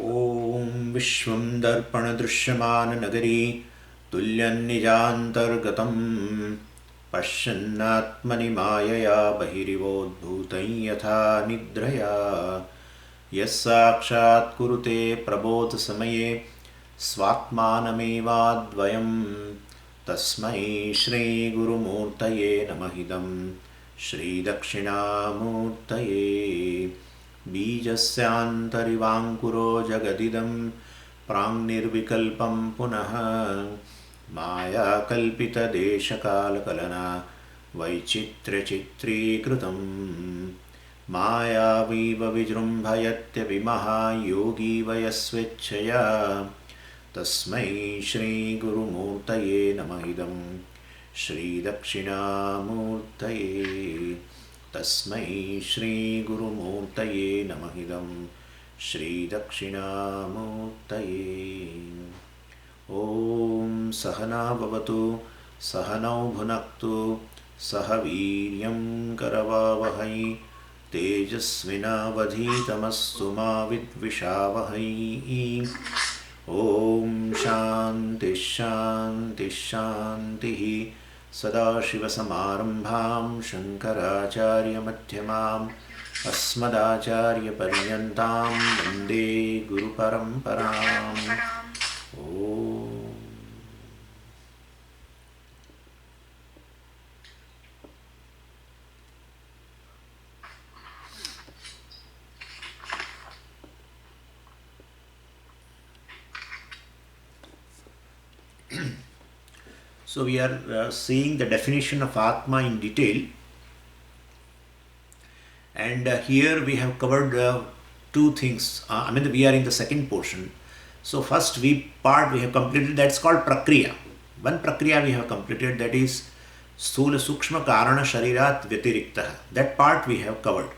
ॐ विश्वं दर्पणदृश्यमाननगरी तुल्यन्निजान्तर्गतं पश्यन्नात्मनि मायया बहिरिवोद्भूतं यथा निद्रया यस्साक्षात् कुरुते प्रबोधसमये स्वात्मानमेवाद्वयं तस्मै श्रीगुरुमूर्तये नमः इदं श्रीदक्षिणामूर्तये बीजस्यान्तरिवाङ्कुरो जगदिदं प्राङ्निर्विकल्पं पुनः मायाकल्पितदेशकालकलना वैचित्र्यचित्रीकृतं मायावीव विजृम्भयत्यविमहायोगी वयस्वेच्छया तस्मै श्रीगुरुमूर्तये नमः इदं श्रीदक्षिणामूर्तये तस्मै श्रीगुरुमूर्तये नमः इदं श्रीदक्षिणामूर्तये। ॐ सहना भवतु सहनौ भुनक्तु सह वीर्यं करवावहै तेजस्विनावधीतमस्तु मा विद्विषावहै। ॐ शान्तिः शान्तिः शान्तिः। सदाशिवसमारम्भां शङ्कराचार्यमध्यमाम् अस्मदाचार्यपर्यन्तां वन्दे गुरुपरम्पराम्। ॐ So we are seeing the definition of Atma in detail, and here we have covered two things. We are in the second portion. So first part we have completed, that's called Prakriya. One Prakriya we have completed, that is Sthula Sukshma Karana Sharirat Vyatiriktah. That part we have covered.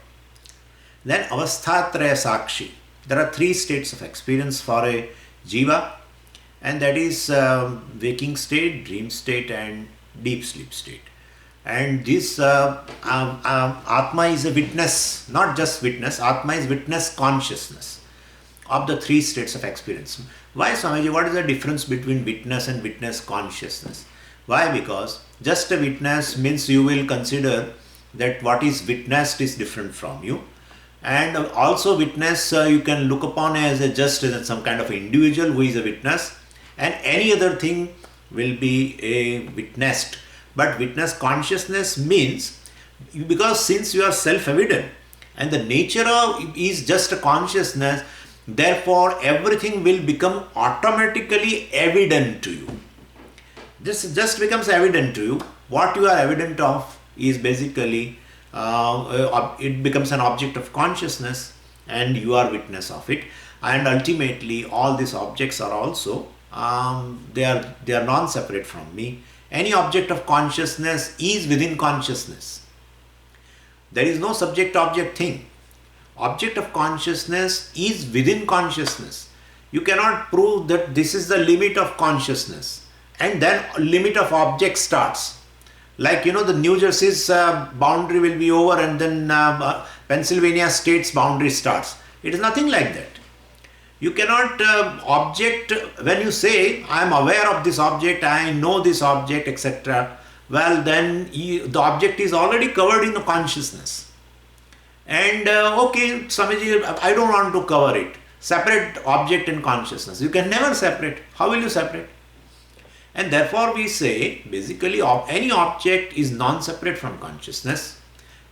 Then Avasthatraya Sakshi. There are three states of experience for a Jiva, and that is waking state, dream state, and deep sleep state. And this Atma is a witness, not just witness, Atma is witness consciousness of the three states of experience. Why, Swamiji, what is the difference between witness and witness consciousness? Why? Because just a witness means you will consider that what is witnessed is different from you. And also witness you can look upon as just as some kind of individual who is a witness, and any other thing will be a witnessed. But witness consciousness means, because since you are self-evident and the nature of is just a consciousness, therefore everything will become automatically evident to you. This just becomes evident to you. What you are evident of is basically it becomes an object of consciousness, and you are witness of it. And ultimately all these objects are also they are non-separate from me. Any object of consciousness is within consciousness. There is no subject-object thing. Object of consciousness is within consciousness. You cannot prove that this is the limit of consciousness and then limit of object starts. Like, the New Jersey's boundary will be over and then Pennsylvania state's boundary starts. It is nothing like that. You cannot object, when you say, I am aware of this object, I know this object, etc. Well, then the object is already covered in the consciousness. And okay, Swamiji, I don't want to cover it. Separate object and consciousness. You can never separate. How will you separate? And therefore we say, basically any object is non-separate from consciousness,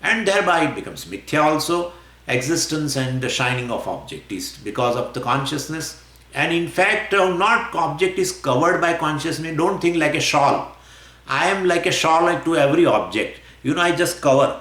and thereby it becomes mithya also. Existence and the shining of object is because of the consciousness. And in fact, not object is covered by consciousness. Don't think like a shawl. I am like a shawl to every object. I just cover.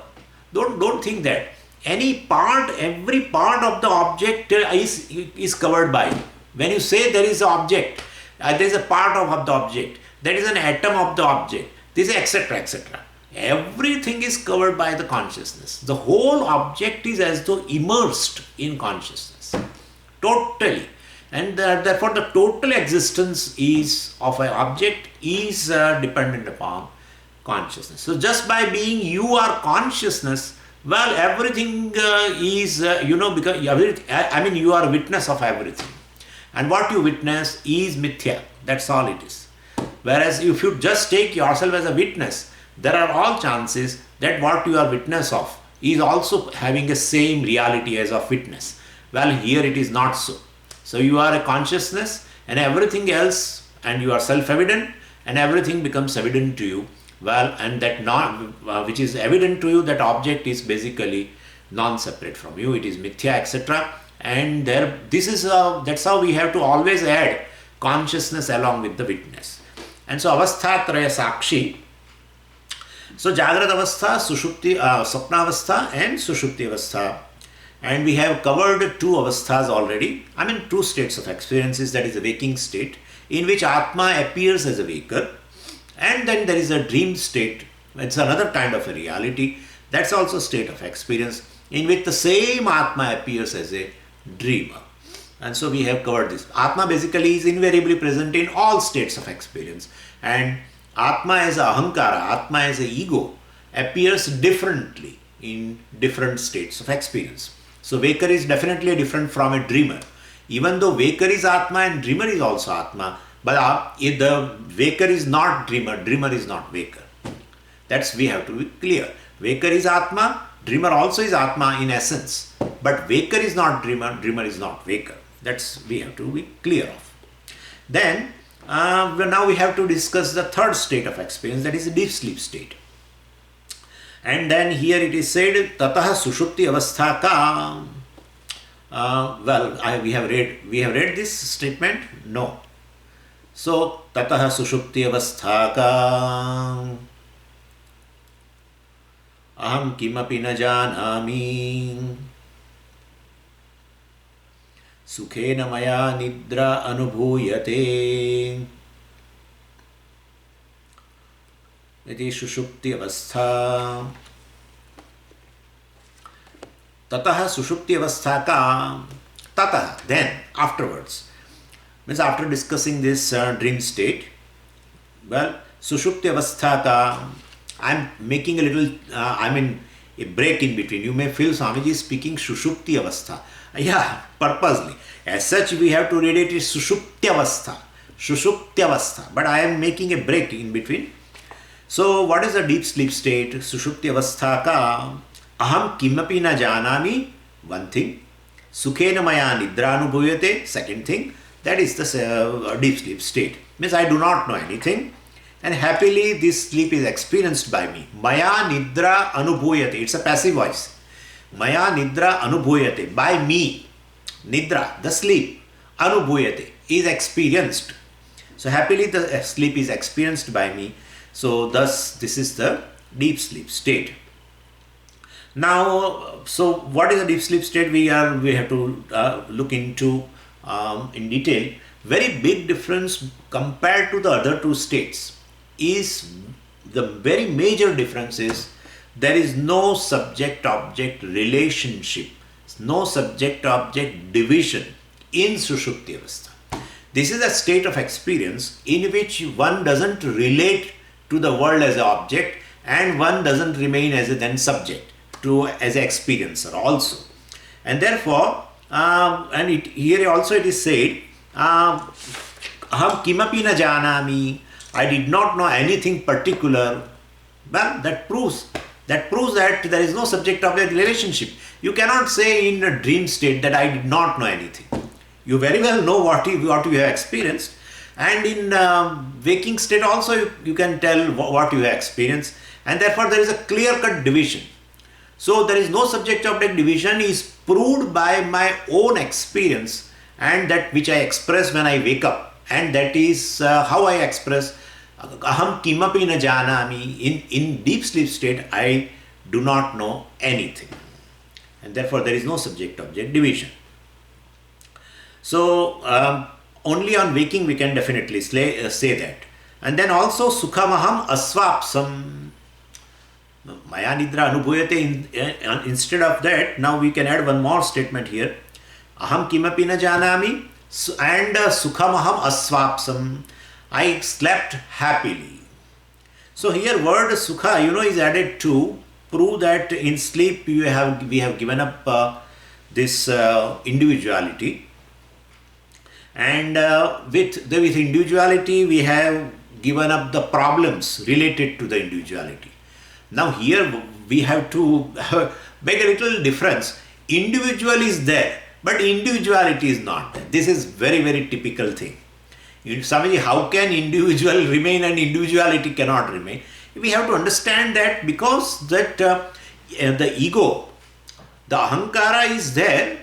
Don't think that. Every part of the object is covered by. When you say there is an object, there is a part of the object, there is an atom of the object, this is etc. etc. Everything is covered by the consciousness. The whole object is as though immersed in consciousness. Totally. And therefore the total existence is of an object is dependent upon consciousness. So just by being you are consciousness, Well, everything is, because I mean, you are a witness of everything. And what you witness is mithya. That's all it is. Whereas if you just take yourself as a witness, there are all chances that what you are witness of is also having a same reality as of witness. Well, here it is not so. So you are a consciousness and everything else, and you are self-evident, and everything becomes evident to you. Well, and that not which is evident to you, that object is basically non-separate from you. It is mithya, etc. And there, this is that's how we have to always add consciousness along with the witness. And so avastha traya sakshi. So Jagrat Avastha, Sushupti, Sapna Avastha and Sushupti Avastha. And we have covered two avasthas already. I mean, two states of experiences, that is a waking state in which Atma appears as a waker. And then there is a dream state. It's another kind of a reality. That's also a state of experience in which the same Atma appears as a dreamer. And so we have covered this. Atma basically is invariably present in all states of experience. And Atma as a ahankara, Atma as a ego, appears differently in different states of experience. So waker is definitely different from a dreamer. Even though waker is Atma and dreamer is also Atma, but if the waker is not dreamer, dreamer is not waker. That's, we have to be clear. Waker is Atma, dreamer also is Atma in essence. But waker is not dreamer, dreamer is not waker. That's, we have to be clear of. Then, now we have to discuss the third state of experience, that is a deep sleep state. And then here it is said, Tataha Sushupti Avastha ka. We have read this statement? No. So, Tataha Sushupti Avastha ka. Aham kimapi na janami. Sukhena maya nidra anubhuyate. Iti Sushupti Avastha. Tataha Sushupti Avastha ka. Tataha, then, afterwards. Means after discussing this dream state, well, Sushupti Avastha ka, I am making a little, a break in between. You may feel Swamiji is speaking Sushupti Avastha. Yeah, purposely. As such, we have to read it as Sushupti Avastha. Sushupti Avastha. But I am making a break in between. So, what is the deep sleep state? Sushupti Avastha ka. Aham kimapi na janami. One thing. Sukhena maya nidra anubhuyate. Second thing. That is the deep sleep state. Means I do not know anything. And happily this sleep is experienced by me. Maya nidra anubhuyate. It's a passive voice. Maya nidra anubhuyate. By me. Nidra, the sleep. Anubhuyate is experienced. So happily the sleep is experienced by me. So thus this is the deep sleep state. Now, so what is the deep sleep state? We have to look into in detail. Very big difference compared to the other two states is, the very major difference is there is no subject-object relationship, no subject-object division in Sushupti Avastha. This is a state of experience in which one doesn't relate to the world as an object and one doesn't remain as a then subject as an experiencer also. And therefore, here also it is said, aham kimapi na janami. I did not know anything particular. Well, that proves that there is no subject-object relationship. You cannot say in a dream state that I did not know anything. You very well know what you have experienced. And in waking state also you can tell what you have experienced. And therefore there is a clear-cut division. So there is no subject-object division is proved by my own experience and that which I express when I wake up. And that is how I express aham kimapi na janami. In deep sleep state, I do not know anything. And therefore, there is no subject-object division. So, only on waking we can definitely say that. And then also, sukhamaham asvapsam. Maya nidra anubhuyate. Instead of that, now we can add one more statement here. Aham kimapi na janami. And sukhamaham asvapsam. I slept happily. So here word sukha, is added to prove that in sleep we have given up this individuality, and with individuality we have given up the problems related to the individuality. Now here we have to make a little difference. Individual is there, but individuality is not there. This is very typical thing. Swamiji, how can individual remain and individuality cannot remain? We have to understand that because that the ego, the ahankara is there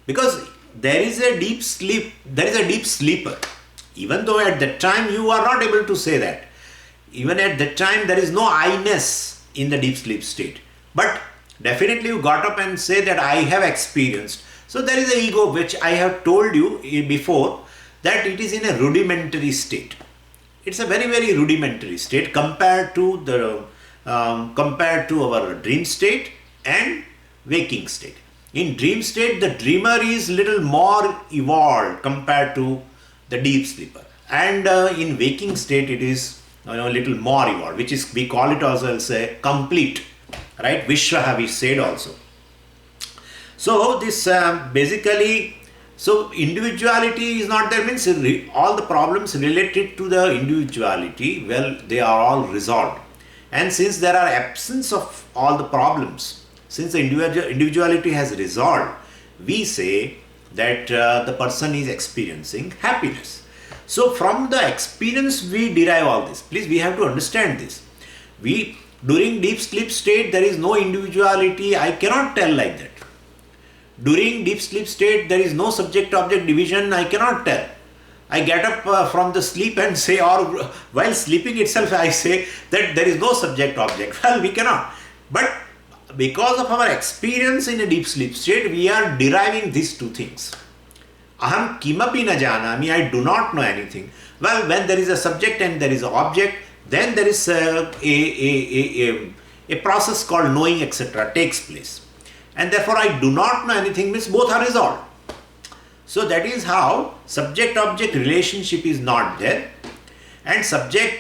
because there is a deep sleep, there is a deep sleeper. Even though at that time you are not able to say that. Even at that time there is no I-ness in the deep sleep state. But definitely you got up and say that I have experienced. So there is a ego which I have told you before that it is in a rudimentary state. It's a very rudimentary state compared to the compared to our dream state and waking state. In dream state, the dreamer is little more evolved compared to the deep sleeper, and in waking state it is a little more evolved, which is we call it also say complete, right? Vishwaha we said also. So this basically, so individuality is not there means all the problems related to the individuality, well, they are all resolved. And since there are absence of all the problems, since the individuality has resolved, we say that the person is experiencing happiness. So from the experience we derive all this. Please, we have to understand this. During deep sleep state there is no individuality. I cannot tell like that. During deep sleep state there is no subject-object division. I cannot tell. I get up from the sleep and say, or while sleeping itself I say that there is no subject-object. Well, we cannot. But because of our experience in a deep sleep state, we are deriving these two things. Aham kimapi na janami, I do not know anything. Well, when there is a subject and there is an object, then there is a process called knowing, etc. takes place. And therefore I do not know anything means both are resolved. So that is how subject-object relationship is not there. And subject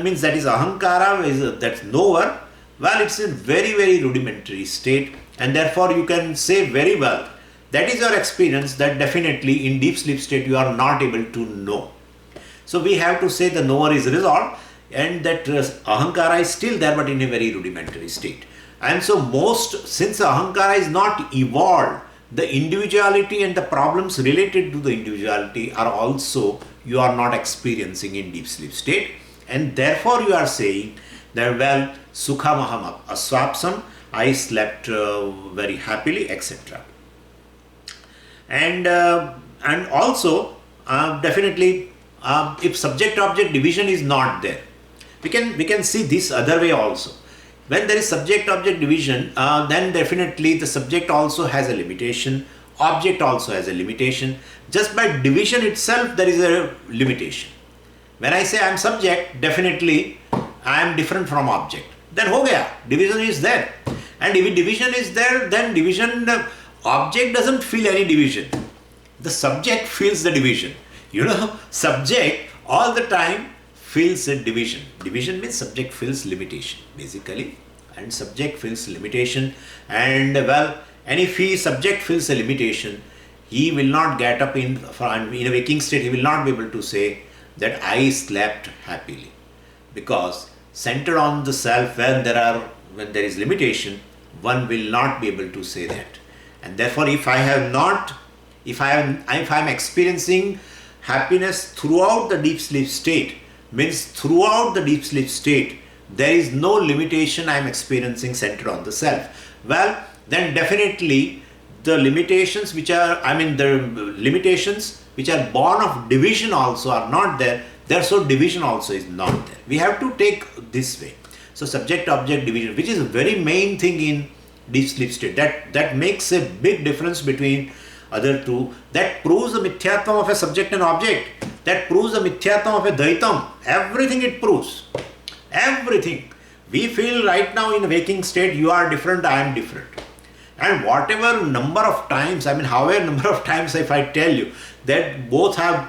means that is ahankara, that's knower. Well, it's in very rudimentary state, and therefore you can say very well that is your experience that definitely in deep sleep state you are not able to know. So we have to say the knower is resolved and that ahankara is still there but in a very rudimentary state. And so since ahankara is not evolved, the individuality and the problems related to the individuality are also you are not experiencing in deep sleep state, and therefore you are saying that, well, sukham aham aswapsam, I slept very happily, etc. And also definitely if subject-object division is not there, we can see this other way also. When there is subject-object division, then definitely the subject also has a limitation, object also has a limitation. Just by division itself there is a limitation. When I say I am subject, definitely I am different from object. Then ho gaya, division is there. And if division is there, then division, object doesn't feel any division. The subject feels the division. Subject all the time feels a division. Division means subject feels limitation basically, and subject feels limitation, and if subject feels a limitation, he will not get up in a waking state. He will not be able to say that I slept happily, because centered on the self, when there is limitation, one will not be able to say that. And therefore if I am experiencing happiness throughout the deep sleep state, means throughout the deep sleep state there is no limitation I am experiencing centered on the self. Well, then definitely the limitations which are born of division also are not there. Therefore division also is not there. We have to take this way. So subject-object division, which is a very main thing in deep sleep state, that makes a big difference between other two. That proves the mithyatvam of a subject and object. That proves the mithyatvam of a dvaitam. Everything it proves. Everything. We feel right now in waking state, you are different, I am different. And whatever number of times, however number of times if I tell you that both are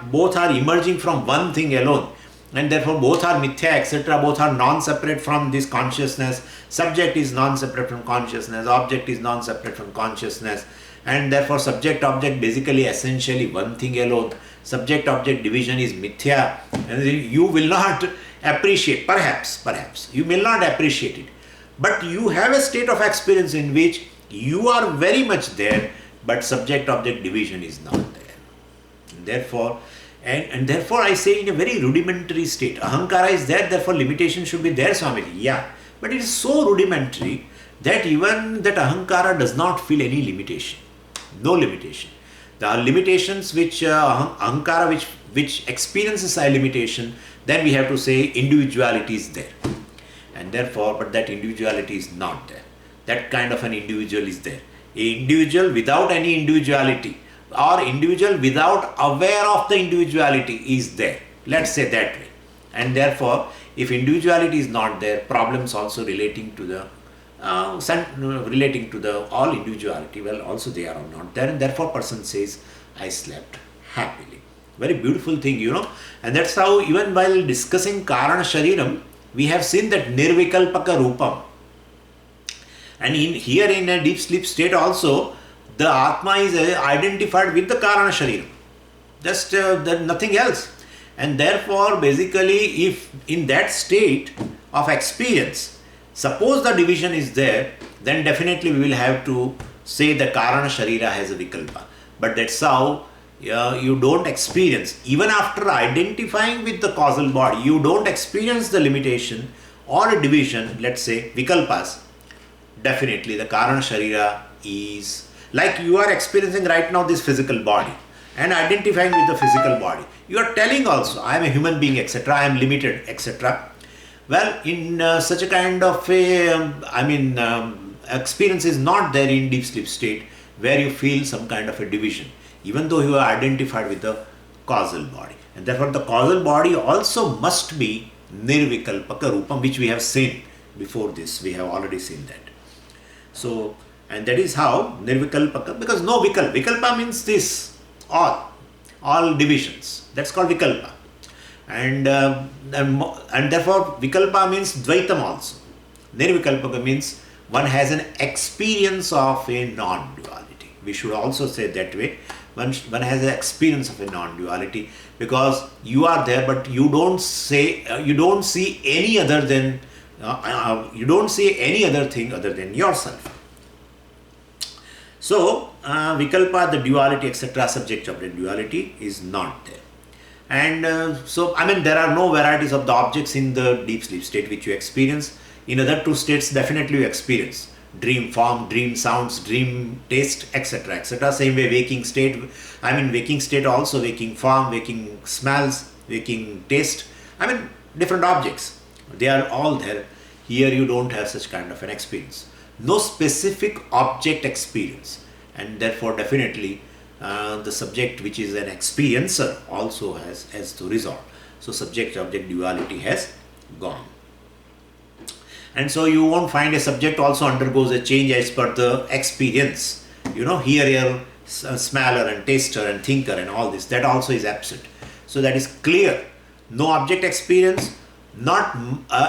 emerging from one thing alone, and therefore both are mithya, etc. Both are non-separate from this consciousness. Subject is non-separate from consciousness, object is non-separate from consciousness, and therefore subject-object basically essentially one thing alone. Subject-object division is mithya, and you will not appreciate, perhaps, you will not appreciate it. But you have a state of experience in which you are very much there, but subject-object division is not there. Therefore, and therefore I say in a very rudimentary state, ahankara is there, therefore limitation should be there, Swamiji. Yeah, but it is so rudimentary that even that ahankara does not feel any limitation. No limitation. The limitations which ahankara which experiences a limitation, then we have to say individuality is there. And therefore, but that individuality is not there. That kind of an individual is there. An individual without any individuality, or individual without aware of the individuality is there. Let's say that way. And therefore, if individuality is not there, problems also relating to the all individuality, well, also they are not there, and therefore person says, I slept happily. Very beautiful thing, and that's how even while discussing Karana Shariram, we have seen that Nirvikalpaka Rupam. And here in a deep sleep state also, the Atma is identified with the Karana Shariram. Just nothing else. And therefore, basically, if in that state of experience, suppose the division is there, then definitely we will have to say the Karana Sharira has a Vikalpa. But that's how you don't experience, even after identifying with the causal body, you don't experience the limitation or a division, let's say Vikalpas. Definitely the Karana Sharira is like you are experiencing right now this physical body and identifying with the physical body. You are telling also, I am a human being, etc. I am limited, etc. Well, in such a kind of experience is not there in deep sleep state where you feel some kind of a division, even though you are identified with the causal body. And therefore the causal body also must be Nirvikalpaka Rupam, which we have seen before this. We have already seen that. So, and that is how Nirvikalpaka, because no Vikalpa means this, all divisions. That's called Vikalpa. And therefore Vikalpa means Dvaitam also. Nirvikalpaka means one has an experience of a non-duality. We should also say that way. One has an experience of a non-duality, because you are there, but you don't see any other than you don't see any other thing other than yourself. So Vikalpa, the duality, etc., subject-object duality is not there. And there are no varieties of the objects in the deep sleep state which you experience. In other two states, definitely you experience dream form, dream sounds, dream taste, etc., etc. Same way waking state, waking state also, waking form, waking smells, waking taste, different objects. They are all there. Here you don't have such kind of an experience. No specific object experience, and therefore definitely the subject, which is an experiencer, also has to resolve. So subject-object duality has gone. And so you won't find a subject also undergoes a change as per the experience. Hearer, smeller and taster and thinker and all this, that also is absent. So that is clear. No object experience, not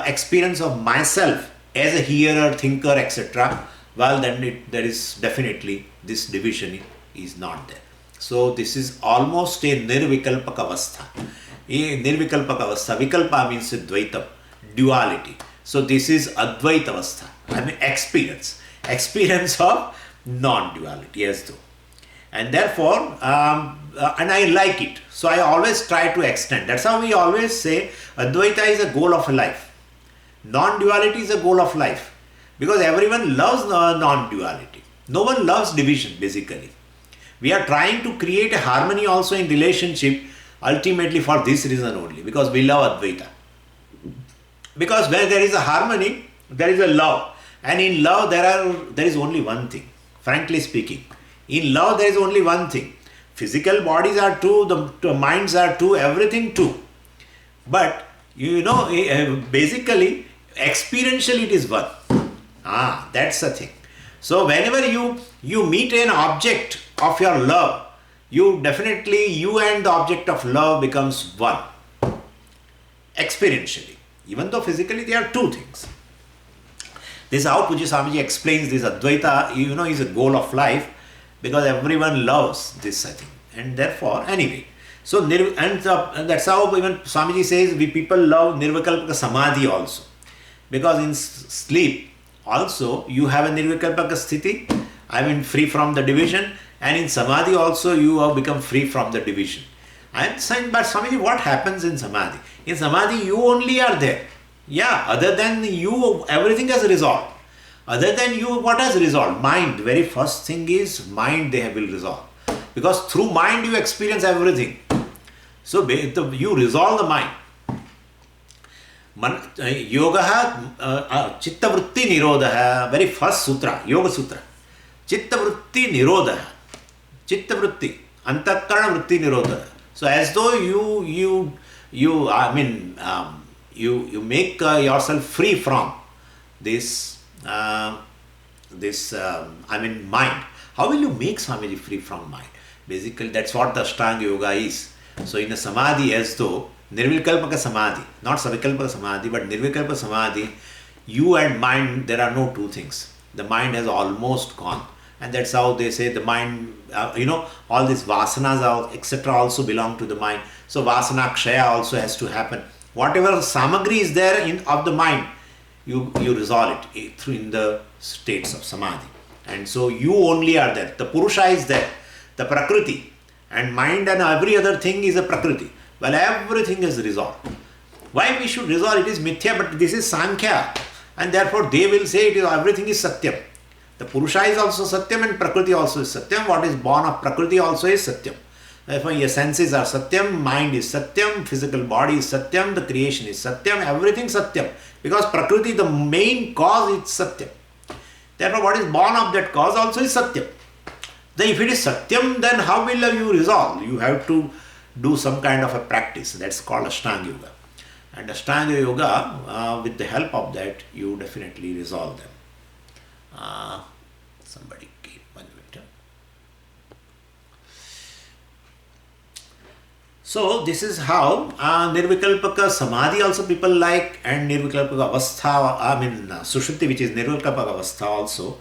experience of myself as a hearer, thinker, etc. Well, then there is definitely this division is not there. So this is almost a Nirvikalpaka Avastha. Nirvikalpaka Avastha. Vikalpa means Dvaitam, duality. So this is Advaita Avastha. Experience of non-duality as though. And therefore, and I like it. So I always try to extend. That's how we always say Advaita is a goal of life. Non-duality is a goal of life. Because everyone loves non-duality. No one loves division, basically. We are trying to create a harmony also in relationship, ultimately for this reason only, because we love Advaita. Because where there is a harmony, there is a love. And in love, there is only one thing, frankly speaking. In love, there is only one thing. Physical bodies are two, the minds are two, everything two. But, basically, experientially it is one. That's the thing. So whenever you meet an object of your love, you and the object of love becomes one. experientially. Even though physically they are two things. This is how Pujya Swamiji explains this Advaita, is a goal of life, because everyone loves this, I think. And therefore, anyway, so and that's how even Swamiji says we people love Nirvikalpaka Samadhi also. Because in sleep also you have a Nirvikalpaka Sthiti, free from the division, and in Samadhi also you have become free from the division. I am saying, but Swamiji, what happens in Samadhi? In Samadhi you only are there. Yeah, other than you, everything has resolved. Other than you, what has resolved? Mind. The very first thing is mind they will resolve. Because through mind you experience everything. So you resolve the mind. Yoga Chitta Vritti Nirodha, very first sutra, Yoga Sutra. Chitta Vritti Nirodha. Chitta Vritti. Antakarana Vritti Nirodha. So as though you make yourself free from this mind. How will you make Swamiji free from mind? Basically, that's what the Ashtanga Yoga is. So in a Samadhi, as though Nirvikalpaka Samadhi, not Savikalpaka Samadhi, but Nirvikalpaka Samadhi, you and mind, there are no two things. The mind has almost gone. And that's how they say the mind, all these vasanas, etc. also belong to the mind. So vasana kshaya also has to happen. Whatever samagri is there of the mind, you resolve it through in the states of Samadhi. And so you only are there. The Purusha is there. The Prakriti. And mind and every other thing is a Prakriti. Well, everything is resolved. Why we should resolve? It is Mithya, but this is Sankhya. And therefore they will say everything is Satyam. The Purusha is also Satyam and Prakriti also is Satyam. What is born of Prakriti also is Satyam. Therefore your senses are Satyam, mind is Satyam, physical body is Satyam, the creation is Satyam, everything Satyam. Because Prakriti, the main cause, is Satyam. Therefore what is born of that cause also is Satyam. Then if it is Satyam, then how will you resolve? You have to do some kind of a practice. That's called Ashtanga Yoga. And Ashtanga Yoga, with the help of that, you definitely resolve them. Somebody came, 1 minute. So this is how Nirvikalpaka Samadhi also people like, and Nirvikalpaka Avastha, Sushupti, which is Nirvikalpaka Avastha also,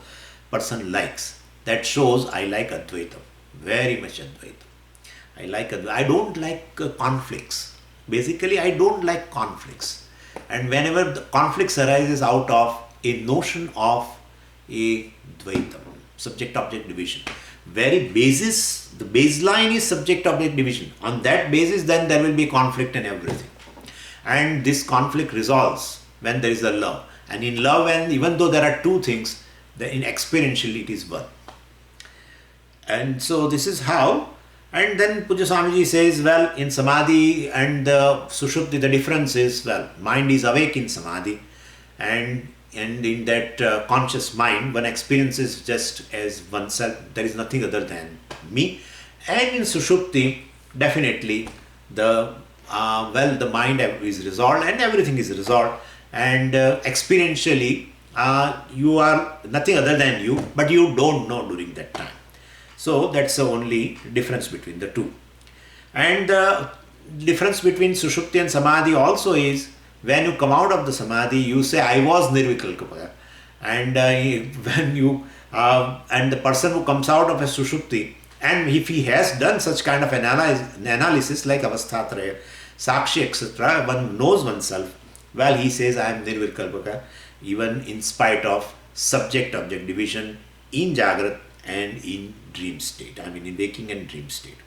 person likes. That shows I like Advaitam, very much Advaitam. I like Advaitam. I don't like conflicts. Basically, I don't like conflicts. And whenever the conflicts arises out of a notion of a Dvaitam, subject-object division, very basis, the baseline is subject-object division. On that basis, then there will be conflict and everything. And this conflict resolves when there is a love. And in love, and even though there are two things, in experientially it is one. And so this is how. And then Pujya Swamiji says, well, in Samadhi and the Sushupti, the difference is, well, mind is awake in Samadhi, and in that conscious mind, one experiences just as oneself, there is nothing other than me. And in Sushupti, definitely the mind is resolved and everything is resolved, and experientially you are nothing other than you, but you don't know during that time. So that's the only difference between the two. And the difference between Sushupti and Samadhi also is, when you come out of the Samadhi, you say, I was Nirvikalpaka. And when you, and the person who comes out of a Sushupti, and if he has done such kind of analysis like Avasthatraya, Sakshi, etc., one knows oneself, well, he says, I am Nirvikalpaka, even in spite of subject-object division in Jagrat and in dream state, in waking and dream state.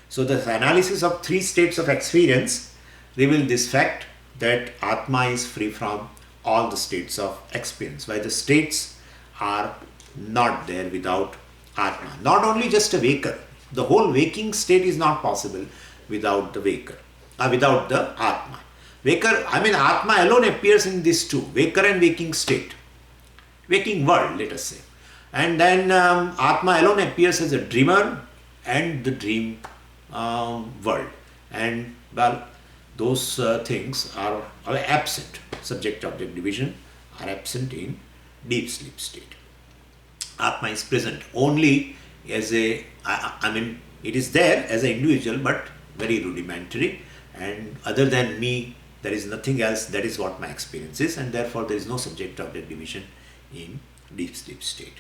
So the analysis of three states of experience reveal this fact that Atma is free from all the states of experience, while the states are not there without Atma. Not only just a waker, the whole waking state is not possible without the waker, without the Atma. Waker, Atma alone appears in these two, waker and waking state, waking world, let us say. And then Atma alone appears as a dreamer and the dream world. And well, those things are absent. Subject-object division are absent in deep sleep state. Atma is present only as a, it is there as an individual, but very rudimentary. And other than me, There is nothing else. That is what my experience is, and therefore there is no subject object division in deep sleep state.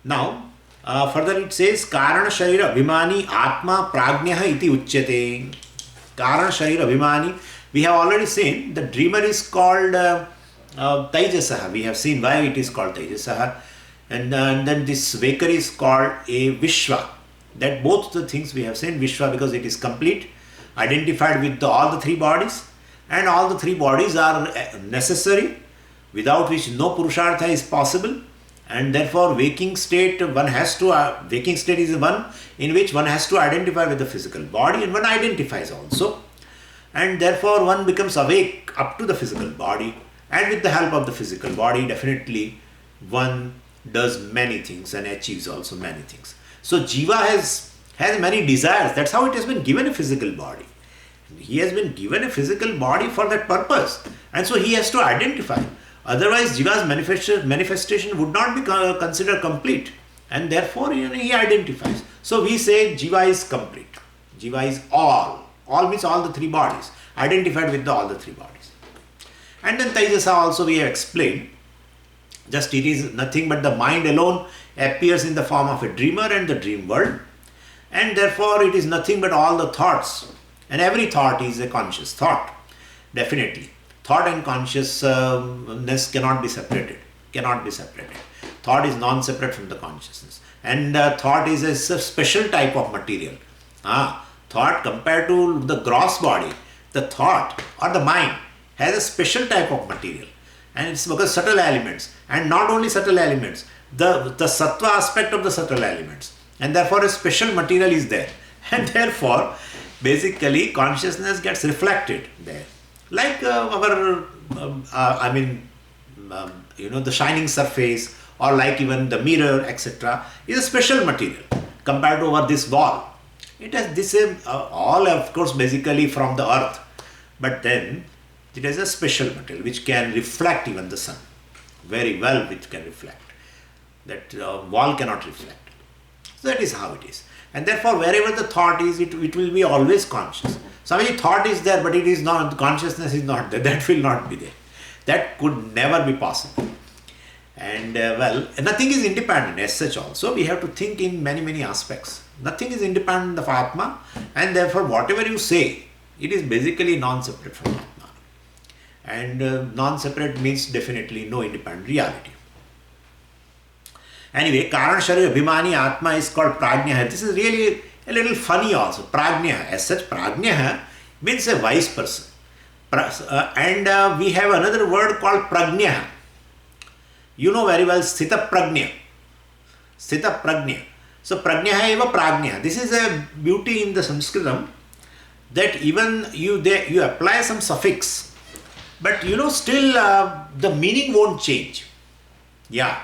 Now, further it says, Karana Sharira Abhimani Atma Prajnaha iti uchyate. Karana Sharira Abhimani. We have already seen the dreamer is called Taijasaha. We have seen why it is called Taijasaha. And then this waker is called a Vishwa. That both the things we have seen, Vishwa because it is complete, identified with all the three bodies, and all the three bodies are necessary, without which no Purushartha is possible. And therefore waking state waking state is one in which one has to identify with the physical body, and one identifies also. And therefore one becomes awake up to the physical body, and with the help of the physical body definitely one does many things and achieves also many things. So Jiva has many desires. That's how it has been given a physical body. He has been given a physical body for that purpose, and so he has to identify. Otherwise Jiva's manifestation would not be considered complete, and therefore he identifies. So we say Jiva is complete. Jiva is all. All means all the three bodies, identified with all the three bodies. And then Taijasa also we have explained. Just it is nothing but the mind alone appears in the form of a dreamer and the dream world. And therefore it is nothing but all the thoughts. And every thought is a conscious thought. Definitely. Thought and consciousness cannot be separated. Cannot be separated. Thought is non-separate from the consciousness. And thought is a special type of material. Thought compared to the gross body, the thought or the mind has a special type of material, and it's because subtle elements, and not only subtle elements, the sattva aspect of the subtle elements, and therefore a special material is there, and therefore basically consciousness gets reflected there, like the shining surface, or like even the mirror, etc., is a special material compared to over this wall. It has this all of course basically from the earth, but then it has a special material which can reflect even the sun very well, which can reflect. That wall cannot reflect. So that is how it is. And therefore wherever the thought is, it will be always conscious. Somebody thought is there, but it is not, consciousness is not there. That will not be there. That could never be possible. And nothing is independent as such also. We have to think in many aspects. Nothing is independent of Atma, and therefore whatever you say, it is basically non-separate from Atma. And non-separate means definitely no independent reality. Anyway, Karana Sharira Abhimani Atma is called Prajnaha. This is really a little funny also. Prajnaha. As such, Prajnaha means a wise person. And we have another word called Prajnaha. You know very well Sthita Prajna. Sthita Prajna. So Prajnaha eva Prajnaha. This is a beauty in the Sanskritam, that even you apply some suffix, but still the meaning won't change. Yeah.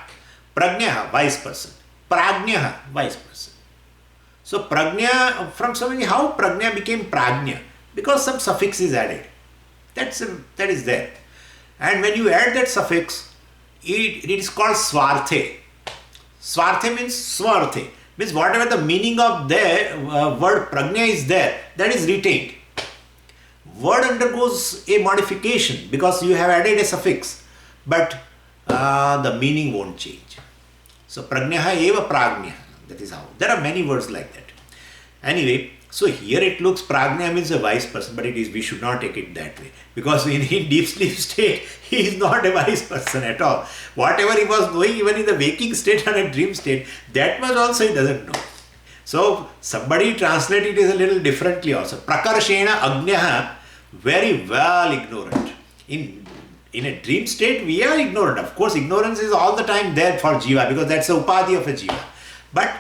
Prajnaha, wise person. Prajnaha, wise person. So Prajna, from somebody, how Prajna became Prajna? Because some suffix is added. That is there. And when you add that suffix, it is called Swarthe. Swarthe means Swarthe. Means whatever the meaning of the word Prajna is there, that is retained. Word undergoes a modification because you have added a suffix, but the meaning won't change. So Prajnaha eva Prajnaha. That is how. There are many words like that. Anyway, so here it looks Prajna means a wise person, but we should not take it that way. Because in deep sleep state, he is not a wise person at all. Whatever he was doing, even in the waking state and a dream state, that much also he doesn't know. So somebody translated it a little differently also. Prakarshena Agnaha, very well ignorant. In a dream state, we are ignorant. Of course, ignorance is all the time there for Jiva, because that's the upadhi of a Jiva. But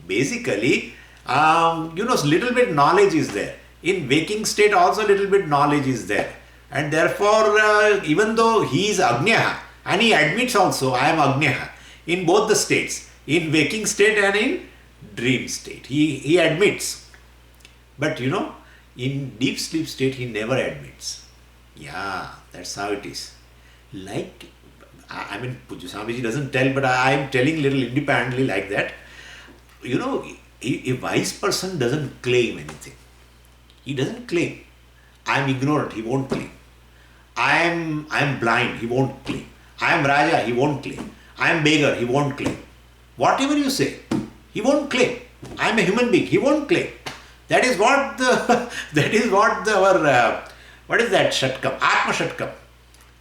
basically, little bit knowledge is there. In waking state also little bit knowledge is there. And therefore, even though he is Agnaha, and he admits also, I am Agnaha, in both the states, in waking state and in dream state. He admits. But in deep sleep state, he never admits. Yeah, that's how it is. Like, Pujya Swamiji doesn't tell, but I am telling little independently like that. A wise person doesn't claim anything. He doesn't claim. I am ignorant. He won't claim. I am blind, he won't claim. I am Raja, he won't claim. I am beggar, he won't claim. Whatever you say, he won't claim. I am a human being, he won't claim. That is what the that is what the, our what is that Shatkam? Atma Shatkam.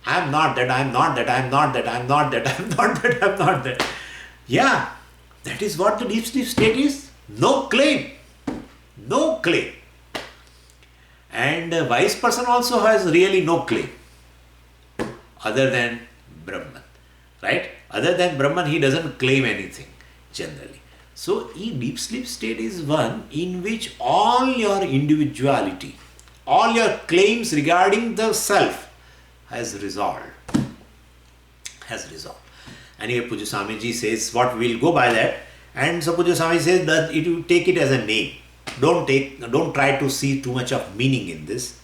I am not that, I am not that, I am not that, I am not that, I am not that, I am not that. Yeah, that is what the deep sleep state is. No claim. No claim. And a wise person also has really no claim other than Brahman. Right? Other than Brahman, he doesn't claim anything generally. So, deep sleep state is one in which all your individuality, all your claims regarding the self has resolved. Has resolved. And here Puja Swamiji says what we'll go by that. And so Puja Swamiji says that you take it as a name. Don't try to see too much of meaning in this.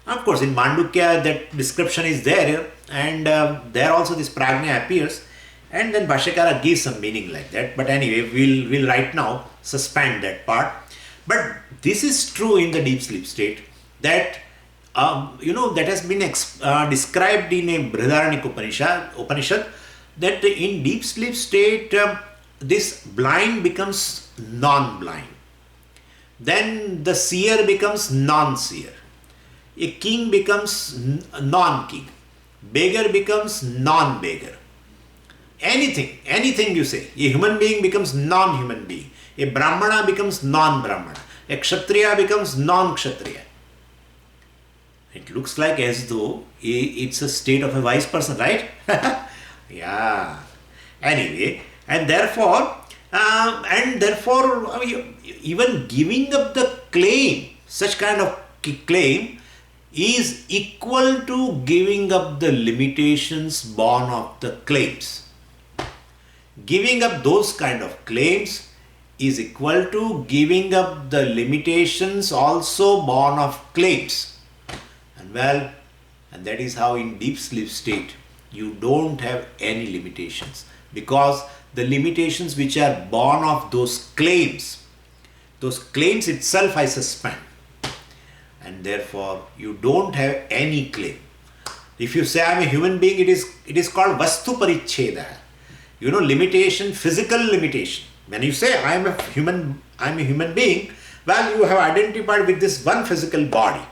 Of course, in Mandukya that description is there, and there also this prajna appears, and then Bhashyakara gives some meaning like that. But anyway, we'll right now suspend that part. But this is true in the deep sleep state that that has been described in a Brihadaranyaka Upanishad that in deep sleep state this blind becomes non-blind. Then the seer becomes non-seer. A king becomes non-king. Beggar becomes non-beggar. Anything you say. A human being becomes non-human being. A Brahmana becomes non-Brahmana. A Kshatriya becomes non-Kshatriya. It looks like as though it's a state of a wise person, right? Yeah. Anyway, and therefore, even giving up the claim, such kind of claim, is equal to giving up the limitations born of the claims. Giving up those kind of claims is equal to giving up the limitations also born of claims. And that is how in deep sleep state you don't have any limitations, because the limitations which are born of those claims itself I suspend, and therefore you don't have any claim. If you say I am a human being, it is called Vastu Paricheda. Limitation, physical limitation. When you say I am a human being, well, you have identified with this one physical body.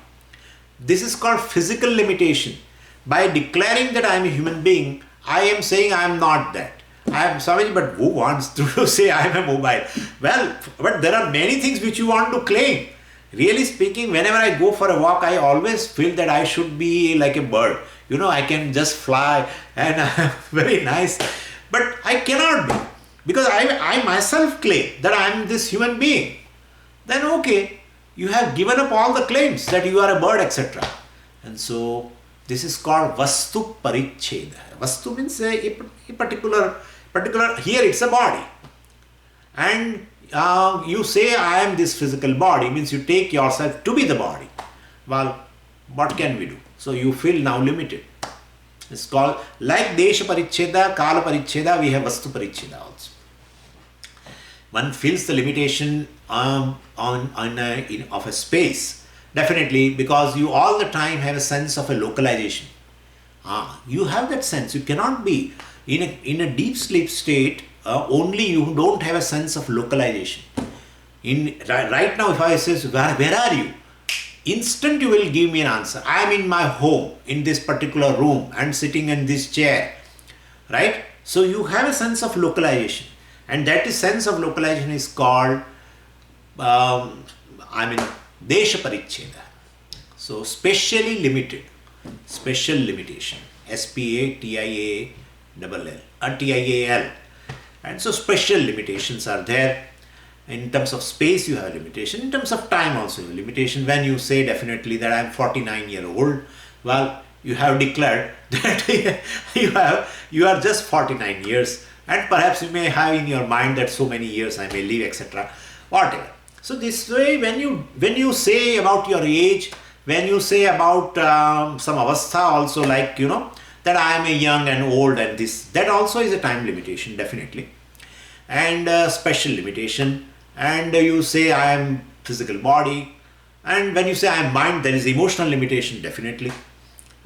This is called physical limitation. By declaring that I am a human being, I am saying I am not that. I am sorry, but who wants to say I am a mobile? Well, but there are many things which you want to claim. Really speaking, whenever I go for a walk, I always feel that I should be like a bird. I can just fly and very nice. But I cannot be, because I myself claim that I am this human being. Then okay, you have given up all the claims that you are a bird, etc. And so this is called Vastu Paricheda. Vastu means a particular, here it's a body. And you say I am this physical body, means you take yourself to be the body. Well, what can we do? So you feel now limited. It's called, like Desha Paricheda, Kala Paricheda, we have Vastu Paricheda also. One feels the limitation of a space, definitely, because you all the time have a sense of a localization. You have that sense. You cannot be in a deep sleep state. Only you don't have a sense of localization. Right now, if I say, where are you? Instant you will give me an answer. I am in my home, in this particular room, and sitting in this chair. Right? So you have a sense of localization. And that sense of localization is called, Desha Paricheda. So specially limited, special limitation. SPATIAL. And so special limitations are there. In terms of space, you have a limitation. In terms of time, also you have a limitation. When you say definitely that I am 49-year-old, well, you have declared that you are just 49 years, and perhaps you may have in your mind that so many years I may live, etc. Whatever. So this way, when you say about your age, when you say about some avastha also, like that I am a young and old, and this, that also is a time limitation, definitely, and special limitation. And you say I am physical body, and when you say I am mind, there is emotional limitation, definitely.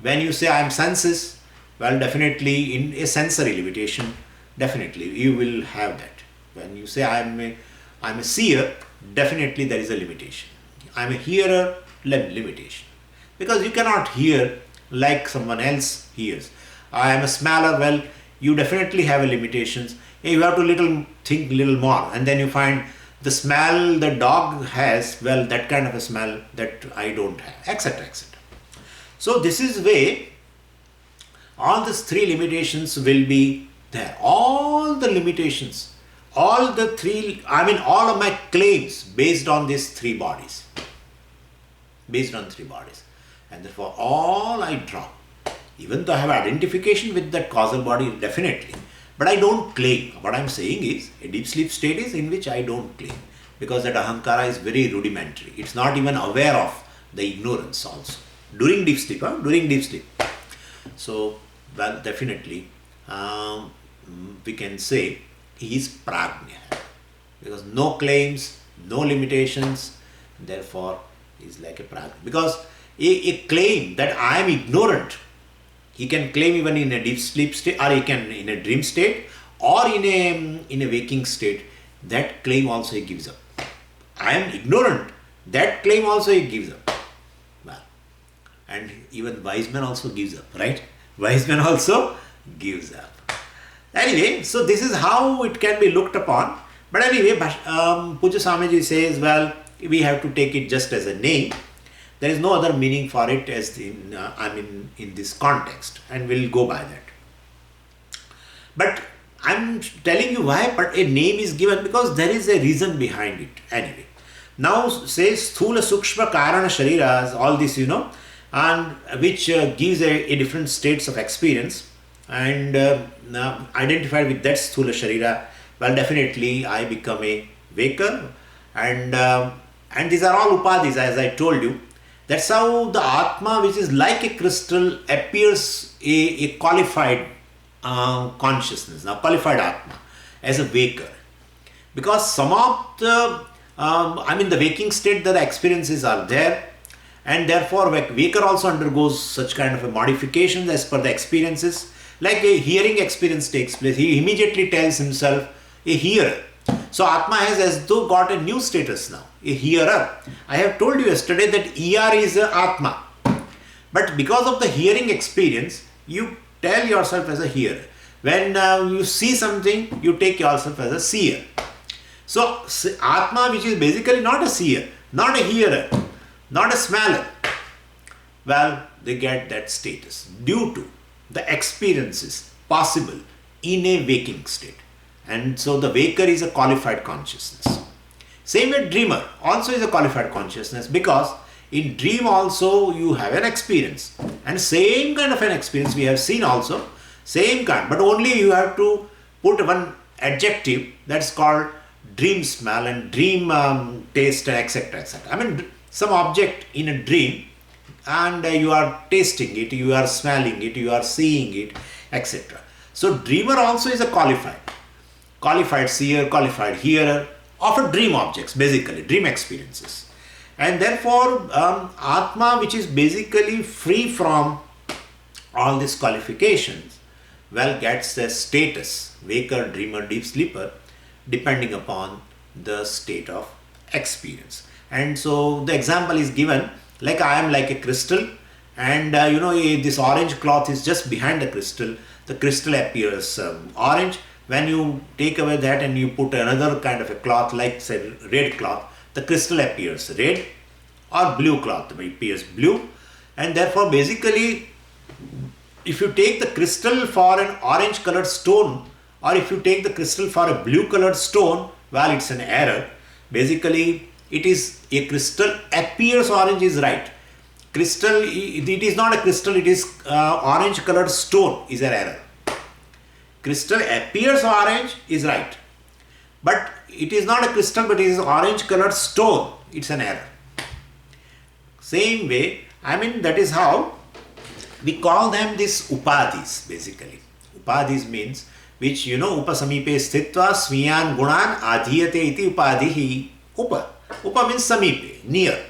When you say I am senses, well, definitely in a sensory limitation, definitely you will have that. When you say I'm a seer, definitely there is a limitation. I'm a hearer, limitation. Because you cannot hear like someone else hears. I am a smeller, well, you definitely have a limitations. You have to think little more, and then you find the smell the dog has, well, that kind of a smell that I don't have, etc. etc. So this is way all these three limitations will be there. All the limitations, all the three, all of my claims based on these three bodies. Based on three bodies. And therefore all I drop. Even though I have identification with that causal body, definitely. But I don't claim. What I am saying is, a deep sleep state is in which I don't claim. Because that ahankara is very rudimentary. It's not even aware of the ignorance also. During deep sleep, During deep sleep. So, well, definitely, we can say he is prajna. Because no claims, no limitations, therefore he is like a prajna. Because a claim that I am ignorant, he can claim even in a deep sleep state, or he can in a dream state, or in a waking state. That claim also he gives up. I am ignorant. That claim also he gives up. Well, and even wise man also gives up, right? Wise man also gives up. Anyway, so this is how it can be looked upon. But anyway, Puja Swamiji says, well, we have to take it just as a name. There is no other meaning for it as in this context, and we'll go by that. But I'm telling you why but a name is given, because there is a reason behind it. Anyway, now says Sthula Sukshma Karana Shariras, all this, and which gives a different states of experience, and identified with that Sthula Sharira, well, definitely I become a waker, and these are all upadhis, as I told you. That's how the Atma, which is like a crystal, appears a qualified consciousness, now qualified Atma, as a waker. Because some of the, the waking state, the experiences are there, and therefore waker also undergoes such kind of a modifications as per the experiences. Like a hearing experience takes place, he immediately tells himself a hearer. So Atma has as though got a new status now, a hearer. I have told you yesterday that ER is a Atma. But because of the hearing experience, you tell yourself as a hearer. When you see something, you take yourself as a seer. So Atma, which is basically not a seer, not a hearer, not a smeller, well, they get that status due to the experiences possible in a waking state. And so the waker is a qualified consciousness. Same with dreamer also is a qualified consciousness, because in dream also you have an experience, and same kind of an experience we have seen also, same kind, but only you have to put one adjective that's called dream smell and dream taste and etc. etc. Some object in a dream, and you are tasting it, you are smelling it, you are seeing it, etc. So dreamer also is a qualified seer, qualified hearer of a dream objects, basically dream experiences. And therefore Atma, which is basically free from all these qualifications, well, gets the status waker, dreamer, deep sleeper, depending upon the state of experience. And so the example is given, like I am like a crystal, and this orange cloth is just behind the crystal appears orange. When you take away that and you put another kind of a cloth, like say red cloth, the crystal appears red, or blue cloth appears blue. And therefore basically, if you take the crystal for an orange colored stone, or if you take the crystal for a blue colored stone, well, it's an error. Basically, it is a crystal appears orange is right. Crystal, it is not a crystal, it is orange colored stone is an error. Crystal appears orange is right, but it is not a crystal, but it is orange colored stone, it's an error. Same way, that is how we call them these upadhis, basically. Upadhis means which, upasamipe sthitva sviyan gunan adhiyate iti upadhihi. Upa means samipe, near,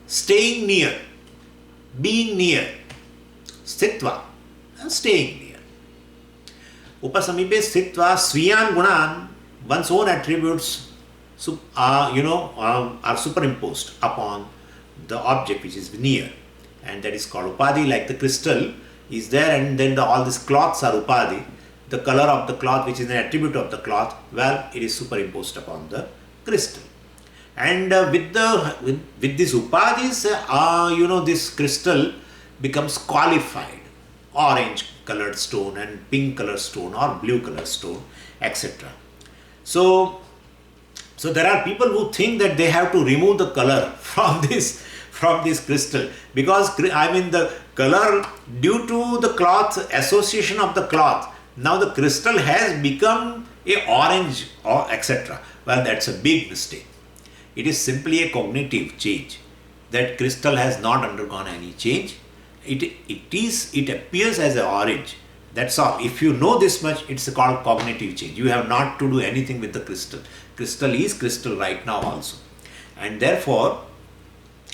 staying near, being near. Sthitva, staying there. Upasamipe sthitva sviyan gunan, one's own attributes are superimposed upon the object which is near, and that is called upadhi. Like the crystal is there, and then all these cloths are upadhi. The color of the cloth, which is an attribute of the cloth, well, it is superimposed upon the crystal. And with these upadhis, this crystal becomes qualified. Orange colored stone and pink colored stone or blue colored stone, etc. So there are people who think that they have to remove the color from this crystal, because the color, due to the cloth, association of the cloth, now the crystal has become a orange or etc. Well, that's a big mistake. It is simply a cognitive change. That crystal has not undergone any change. It appears as an orange. That's all. If you know this much, it's called cognitive change. You have not to do anything with the crystal. Crystal is crystal right now also. And therefore,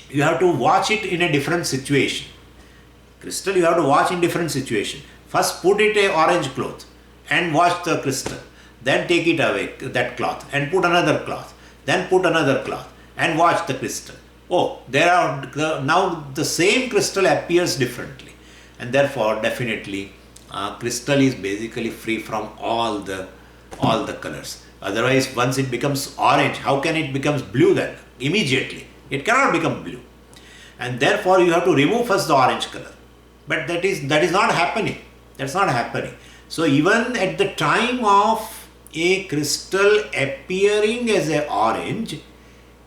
you have to watch it in a different situation. Crystal you have to watch in different situation. First put it a orange cloth and watch the crystal. Then take it away, that cloth, and put another cloth. Then put another cloth and watch the crystal. Oh, now the same crystal appears differently, and therefore definitely crystal is basically free from all the colors. Otherwise, once it becomes orange, how can it becomes blue then? Immediately, it cannot become blue, and therefore you have to remove first the orange color. But that is not happening. That's not happening. So even at the time of a crystal appearing as a orange,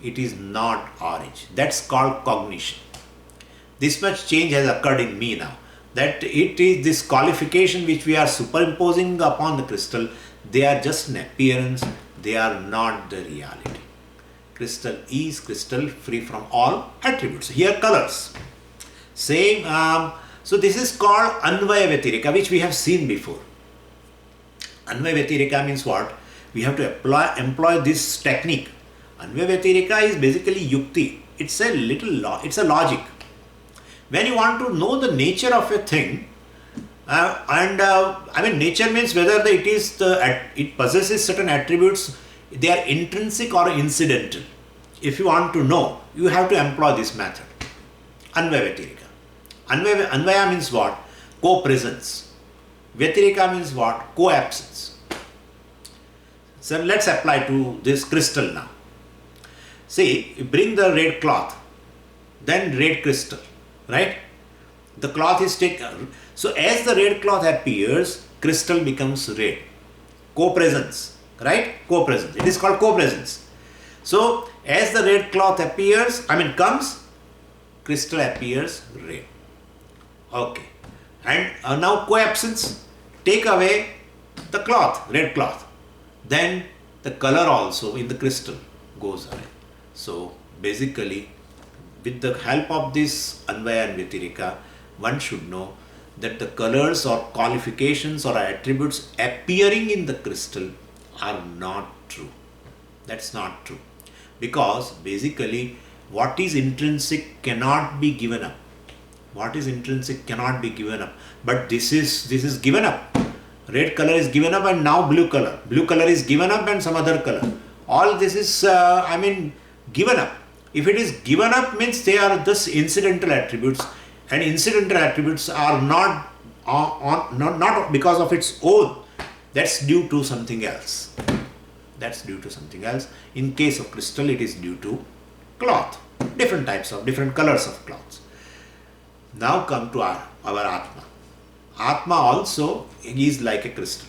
it is not orange. That's called cognition. This much change has occurred in me now. That it is this qualification which we are superimposing upon the crystal, they are just an appearance, they are not the reality. Crystal is crystal, free from all attributes. Here colors. Same, so this is called Anvaya Vyatireka, which we have seen before. Anvaya Vyatireka means what? We have to employ this technique. Anvaya Vyatireka is basically yukti. It's a logic. When you want to know the nature of a thing, nature means whether it possesses certain attributes, they are intrinsic or incidental. If you want to know, you have to employ this method. Anvaya Vyatireka. Anvaya means what? Co-presence. Vyatireka means what? Co-absence. So let's apply to this crystal now. See, you bring the red cloth, then red crystal, right? The cloth is taken. So as the red cloth appears, crystal becomes red. Co-presence, right? Co-presence. It is called co-presence. So as the red cloth comes, crystal appears red. Okay. And now co-absence. Take away the cloth, red cloth. Then the color also in the crystal goes away. So basically, with the help of this Anvaya and Vyatireka, one should know that the colors or qualifications or attributes appearing in the crystal are not true. That's not true. Because basically, what is intrinsic cannot be given up. What is intrinsic cannot be given up. But this is given up. Red color is given up and now blue color. Blue color is given up and some other color. All this is, given up. If it is given up means they are just incidental attributes, and incidental attributes are not because of its own. That's due to something else. That's due to something else. In case of crystal, it is due to cloth. Different colors of cloths. Now come to our Atma. Atma also is like a crystal.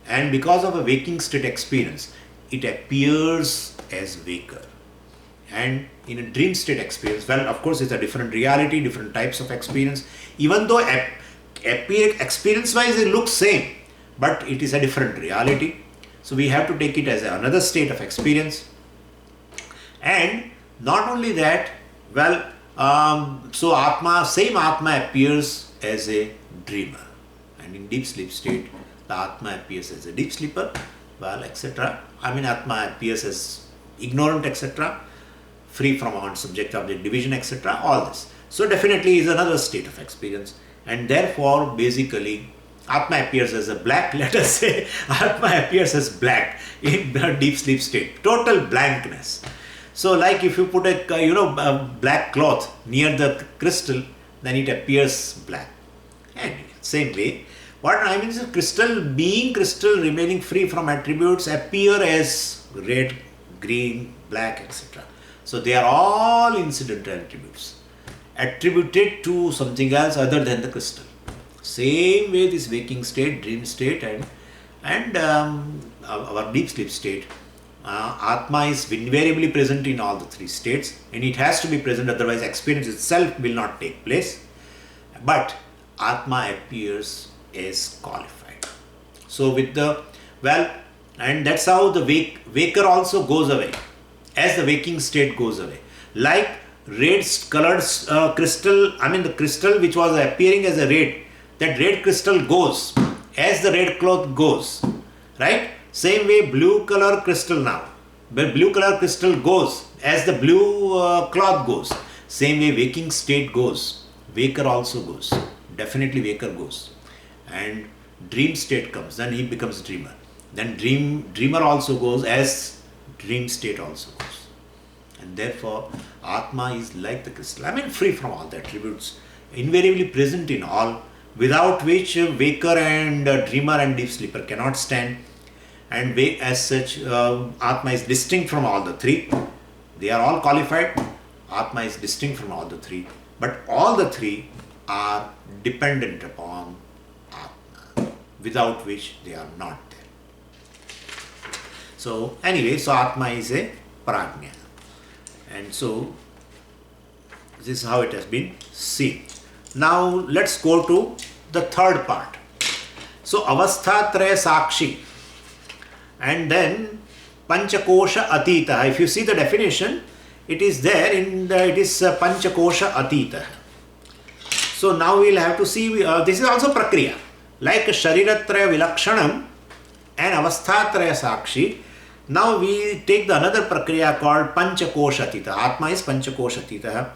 And because of a waking state experience, it appears as waker. And in a dream state experience, well, of course, it's a different reality, different types of experience. Even though experience-wise it looks same, but it is a different reality. So we have to take it as another state of experience. And not only that, so same Atma appears as a dreamer. And in deep sleep state, the Atma appears as a deep sleeper, etc. Atma appears as ignorant, etc. Free from subject-object division, etc. All this. So definitely is another state of experience. And therefore, basically, Atma appears as a black, let us say, Atma appears as black in a deep sleep state, total blankness. So, like if you put a black cloth near the crystal, then it appears black. And same way, what I mean is crystal, being crystal, remaining free from attributes, appear as red, green, black, etc. So they are all incidental attributes, attributed to something else other than the crystal. Same way this waking state, dream state, and our deep sleep state, Atma is invariably present in all the three states, and it has to be present, otherwise experience itself will not take place. But Atma appears as qualified. So with the, and that's how the waker also goes away, as the waking state goes away. Like red colored crystal, the crystal which was appearing as a red, that red crystal goes as the red cloth goes, right? Same way blue color crystal now, but blue color crystal goes as the blue cloth goes. Same way waking state goes, waker also goes, definitely waker goes. And dream state comes, then he becomes dreamer. Then dreamer also goes as dream state also goes. And therefore Atma is like the crystal, free from all the attributes, invariably present in all, without which waker and dreamer and deep sleeper cannot stand. And as such, Atma is distinct from all the three. They are all qualified. Atma is distinct from all the three, but all the three are dependent upon Atma, without which they are not there. So anyway, so Atma is a prajna. And so this is how it has been seen. Now let's go to the third part. So avasthatraya sakshi, and then panchakosha atita. If you see the definition, it is there it is panchakosha atita. So now we'll have to see, this is also prakriya, like shariratraya vilakshanam and avasthatraya sakshi. Now we take the another prakriya called panchakosha atita. Atma is panchakosha atita.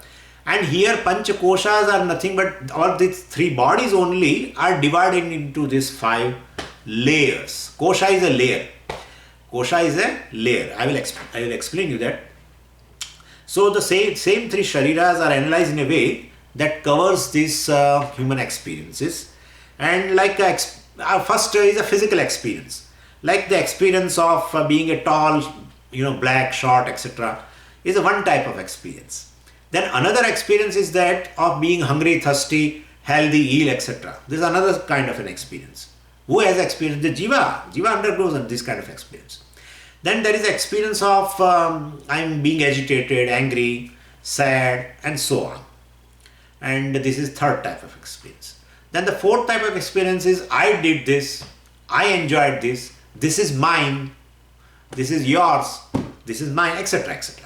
And here panchakoshas are nothing but all these three bodies only are divided into these 5 layers. Kosha is a layer. Kosha is a layer. I will explain you that. So the same 3 shariras are analyzed in a way that covers these human experiences. And like first is a physical experience, like the experience of being a tall, black, short, etc. is a one type of experience. Then another experience is that of being hungry, thirsty, healthy, ill, etc. This is another kind of an experience. Who has experienced? The jiva. Jiva undergoes this kind of experience. Then there is experience of I'm being agitated, angry, sad, and so on. And this is third type of experience. Then the fourth type of experience is I did this, I enjoyed this is mine, this is yours, this is mine, etc., etc.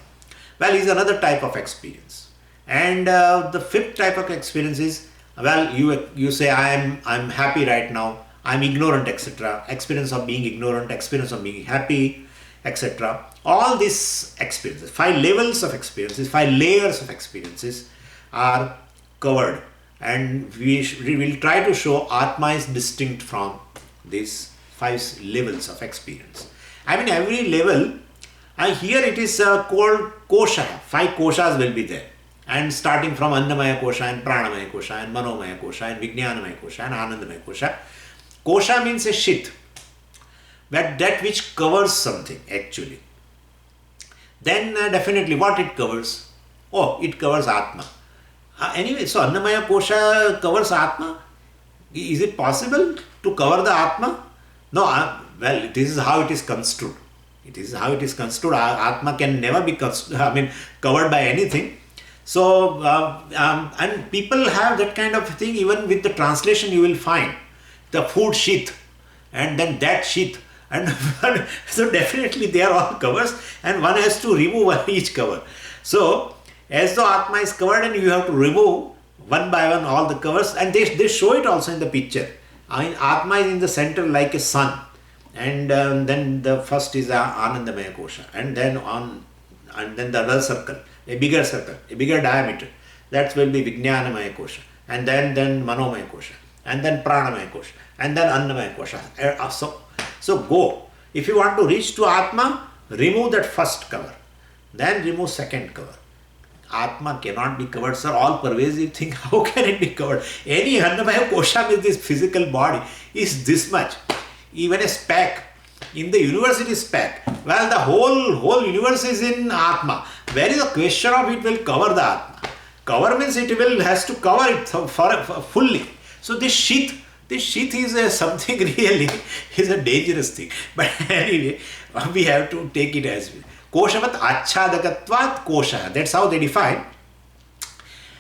Well, is another type of experience. And the fifth type of experience is, you say I'm happy right now, I'm ignorant, etc. Experience of being ignorant, experience of being happy, etc. All these experiences, 5 levels of experiences, 5 layers of experiences are covered, and we will try to show Atma is distinct from these 5 levels of experience. Every level, here it is called kosha. 5 koshas will be there, and starting from Annamaya kosha and Pranamaya kosha and Manomaya kosha and Vijnanamaya kosha and Anandamaya kosha. Kosha means a sheath, but that which covers something actually. Then definitely what it covers? Oh, it covers Atma. Anyway, so Annamaya kosha covers Atma. Is it possible to cover the Atma? No, this is how it is construed. It is how it is construed. Atma can never be covered by anything. So, and people have that kind of thing. Even with the translation, you will find the food sheath, and then that sheath, and so definitely they are all covers, and one has to remove each cover. So, as though Atma is covered, and you have to remove one by one all the covers, and they show it also in the picture. Atma is in the center like a sun, and then the first is Anandamaya kosha, and then the other circle, a bigger diameter, that will be Vijnanamaya kosha, and then Manomaya Kosha, and then Pranamaya Kosha, and then Annamaya Kosha. So go. If you want to reach to Atma, remove that first cover, then remove second cover. Atma cannot be covered, sir. All pervasive thing, how can it be covered? Any Annamaya Kosha with this physical body is this much. Even a speck. In the universe it is speck. Well, the whole universe is in Atma. Where is the question of it will cover the Atma? Cover means it has to cover it for fully. So this sheath is something really is a dangerous thing. But anyway, we have to take it as Koshavat achadakatvat kosha. That's how they define.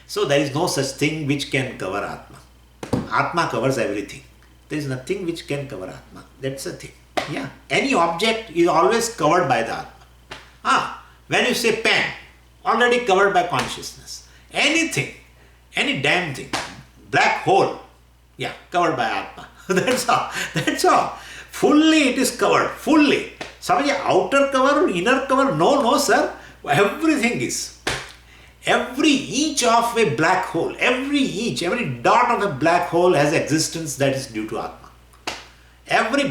So there is no such thing which can cover Atma. Atma covers everything. There is nothing which can cover Atma. That's the thing. Yeah. Any object is always covered by the Atma. When you say pen, already covered by consciousness. Anything, any damn thing, black hole, yeah, covered by Atma. That's all. Fully it is covered, fully. Some outer cover, inner cover, no sir. Everything is. Every inch of a black hole, every dot of a black hole has existence that is due to Atma. Every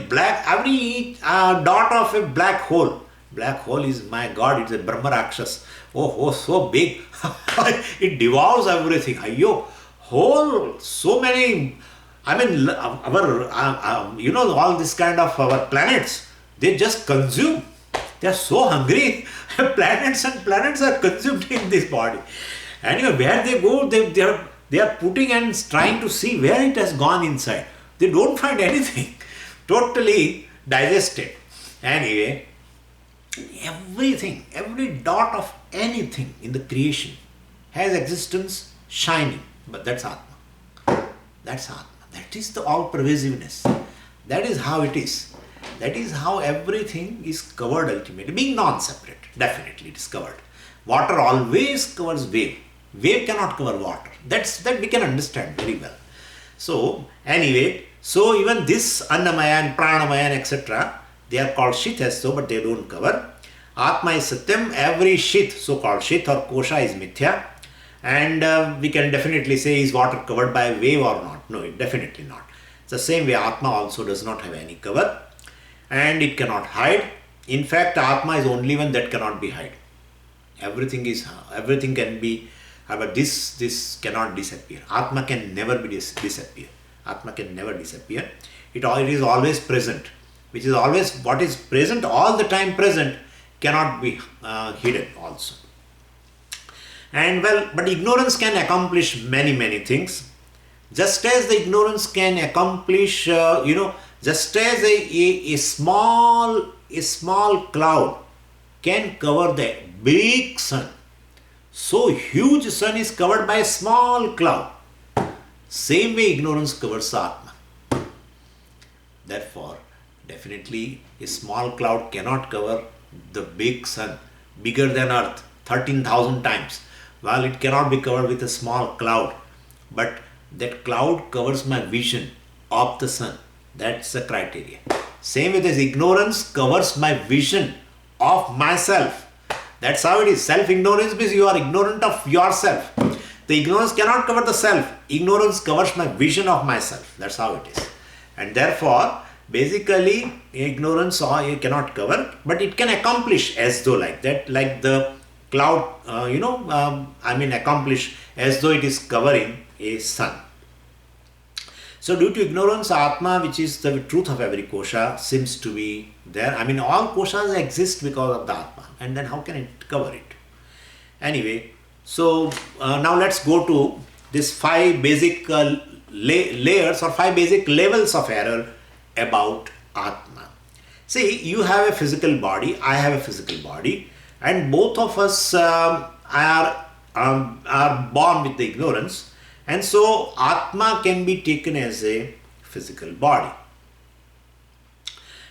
dot of a black hole is, my God, it's a Brahma Rakshas. Oh, so big. It devours everything. Ayyo, so many, all this kind of our planets, they just consume. They are so hungry. Planets are consumed in this body. Anyway, where they go, they are putting and trying to see where it has gone inside. They don't find anything. Totally digested. Anyway, everything, every dot of anything in the creation has existence shining. But that's Atma. That's Atma. That is the all-pervasiveness. That is how it is. That is how everything is covered ultimately. Being non-separate, definitely it is covered. Water always covers wave. Wave cannot cover water. That we can understand very well. So, anyway, so even this Annamaya and Pranamaya etc., they are called Shith so, but they don't cover. Atma is Satyam. Every Shith, so-called Shith or Kosha, is Mithya. And we can definitely say, is water covered by a wave or not? No, definitely not. It's the same way Atma also does not have any cover. And it cannot hide. In fact, Atma is only one that cannot be hid. Everything can be, but this cannot disappear. Atma can never be disappear. Atma can never disappear. It is always present, which is always what is present, all the time present, cannot be hidden also. And well, but ignorance can accomplish many things. Just as the ignorance can accomplish, just as a small cloud can cover the big sun, so huge sun is covered by a small cloud. Same way ignorance covers Atma. Therefore, definitely a small cloud cannot cover the big sun, bigger than earth, 13,000 times. Well, it cannot be covered with a small cloud, but that cloud covers my vision of the sun. That's the criteria. Same with as ignorance covers my vision of myself. That's how it is. Self-ignorance means you are ignorant of yourself. The ignorance cannot cover the self. Ignorance covers my vision of myself. That's how it is. And therefore, basically, ignorance cannot cover, but it can accomplish as though like that, like the cloud, accomplish as though it is covering a sun. So due to ignorance, Atma, which is the truth of every kosha, seems to be there. All koshas exist because of the Atma. And then how can it cover it? Anyway, so now let's go to this 5 basic layers or 5 basic levels of error about Atma. See, you have a physical body, I have a physical body, and both of us are born with the ignorance. And so Atma can be taken as a physical body.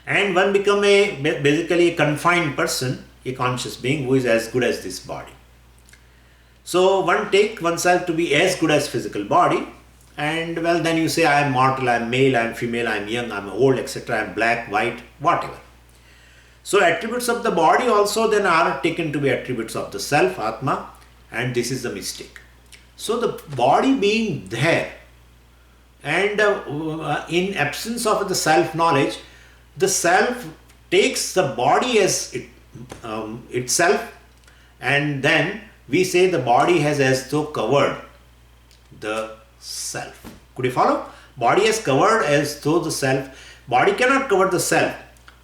And one become basically a confined person, a conscious being who is as good as this body. So one take oneself to be as good as physical body, and well, then you say I am mortal, I am male, I am female, I am young, I am old, etc. I am black, white, whatever. So attributes of the body also then are taken to be attributes of the self, Atma, and this is the mistake. So the body being there, and in absence of the self knowledge, the self takes the body as itself, and then we say the body has as though covered the self. Could you follow? Body has covered as though the self. Body cannot cover the self,